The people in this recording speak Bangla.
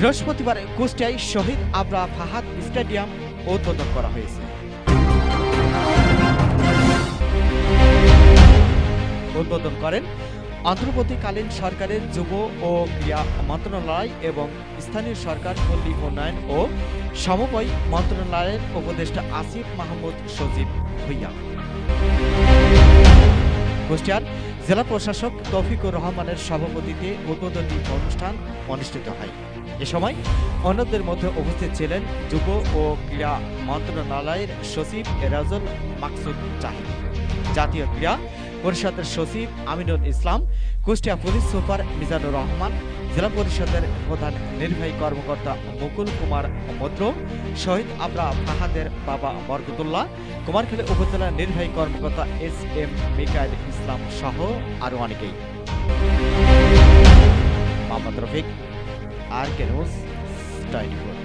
বৃহস্পতিবার কুষ্টিয়ায় শহীদ আবরা ফাহাদ স্টেডিয়াম উদ্বোধন করা হয়েছে। উদ্বোধন করেন অন্তর্বর্তীকালীন সরকারের যুব ও ক্রীড়া মন্ত্রণালয় এবং স্থানীয় সরকার পল্লী উন্নয়ন ও সমবায় মন্ত্রণালয়ের উপদেষ্টা আসিফ মাহমুদ সজীব ভুইয়া। কুষ্টিয়ার জেলা প্রশাসক তৌফিকুর রহমানের সভাপতিত্বে উদ্বোধনী অনুষ্ঠান অনুষ্ঠিত হয়। এ সময় অন্যদের মধ্যে উপস্থিত ছিলেন যুব ও ক্রীড়া মন্ত্রণালয়ের সচিব এরাজুল মাকসুদ জাহিদ, জাতীয় ক্রীড়া পরিষদের সচিব আমিনুল ইসলাম, কুষ্টিয়া পুলিশ সুপার মিজানুর রহমান, জেলা পরিষদের প্রধান নির্বাহী কর্মকর্তা মুকুল কুমার মৈত্র, শহীদ আবরা ফাহাদের বাবা বরকতুল্লাহ, কুমারখালী উপজেলা নির্বাহী কর্মকর্তা SM মিকাইল ইসলাম সহ আরো অনেকেই। Mohammad Rafiq, RK news 24।